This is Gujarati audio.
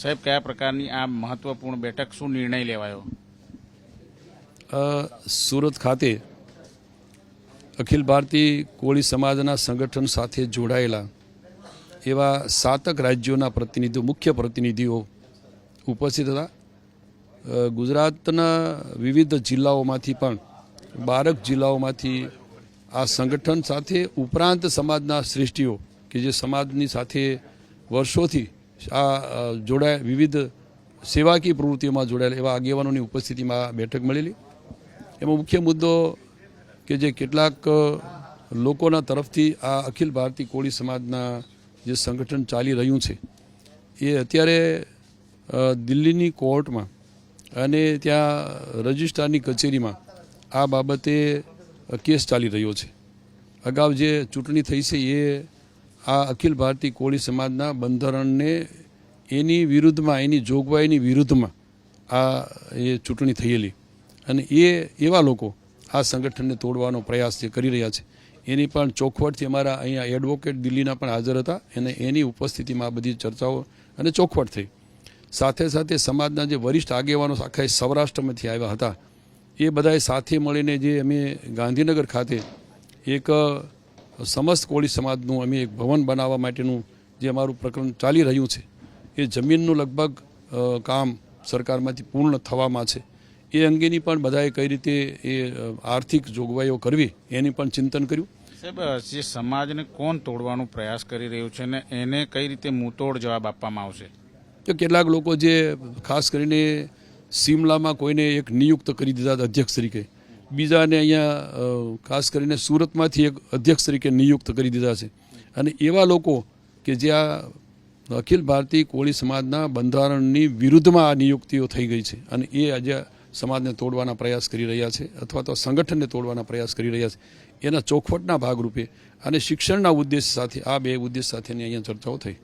સાહેબ, કયા પ્રકારની આ મહત્વપૂર્ણ બેઠક, શું નિર્ણય લેવાયો? સુરત ખાતે અખિલ ભારતીય કોળી સમાજના સંગઠન સાથે જોડાયેલા એવા 7 રાજ્યોના પ્રતિનિધિઓ, મુખ્ય પ્રતિનિધિઓ ઉપસ્થિત હતા. ગુજરાતના વિવિધ જિલ્લાઓમાંથી પણ 12 જિલ્લાઓમાંથી આ સંગઠન સાથે ઉપરાંત સમાજના શ્રેષ્ઠીઓ કે જે સમાજની સાથે વર્ષોથી આ જોડાયા, વિવિધ સેવાકીય પ્રવૃત્તિઓમાં જોડાયેલા એવા આગેવાનોની ઉપસ્થિતિમાં બેઠક મળેલી. એમાં મુખ્ય મુદ્દો કે જે કેટલાક લોકોના તરફથી આ અખિલ ભારતીય કોળી સમાજના જે સંગઠન ચાલી રહ્યું છે એ અત્યારે દિલ્હીની કોર્ટમાં અને ત્યાં રજિસ્ટ્રારની કચેરીમાં આ બાબતે કેસ ચાલી રહ્યો છે. અગાઉ જે ચૂંટણી થઈ છે એ આ અખિલ ભારતીય કોળી સમાજના બંધારણને એની વિરુદ્ધમાં, એની જોગવાઈની વિરુદ્ધમાં આ એ ચૂંટણી થયેલી અને એવા લોકો આ સંગઠનને તોડવાનો પ્રયાસ જે કરી રહ્યા છે એની પણ ચોખવટથી અમારા અહીંયા એડવોકેટ દિલ્હીના પણ હાજર હતા અને એની ઉપસ્થિતિમાં આ બધી ચર્ચાઓ અને ચોખવટ થઈ. સાથે સાથે સમાજના જે વરિષ્ઠ આગેવાનો આખા સૌરાષ્ટ્રમાંથી આવ્યા હતા એ બધાએ સાથે મળીને જે અમે ગાંધીનગર ખાતે એક સમસ્ત કોળી સમાજનું અમે એક ભવન બનાવવા માટેનું જે અમારું પ્રકરણ ચાલી રહ્યું છે એ જમીનનું લગભગ કામ સરકારમાંથી પૂર્ણ થવામાં છે. એ અંગેની પણ બધાએ કઈ રીતે એ આર્થિક જોગવાઈઓ કરવી એની પણ ચિંતન કર્યું. સાહેબ, જે સમાજને કોણ તોડવાનો પ્રયાસ કરી રહ્યું છે ને એને કઈ રીતે મુંહતોડ જવાબ આપવામાં આવશે? તો કેટલાક લોકો જે ખાસ કરીને સિમલામાં કોઈને એક નિયુક્ત કરી દીધા અધ્યક્ષ તરીકે, બીજાને અહીંયા ખાસ કરીને સુરતમાંથી એક અધ્યક્ષ તરીકે નિયુક્ત કરી દીધા છે અને એવા લોકો કે જે આ અખિલ ભારતીય કોળી સમાજના બંધારણની વિરુદ્ધમાં આ નિયુક્તિઓ થઈ ગઈ છે અને એ આજે સમાજને તોડવાના પ્રયાસ કરી રહ્યા છે અથવા તો સંગઠનને તોડવાના પ્રયાસ કરી રહ્યા છે. એના ચોખવટના ભાગરૂપે અને શિક્ષણના ઉદ્દેશ સાથે આ બે ઉદ્દેશ સાથેની અહીંયા ચર્ચાઓ થઈ.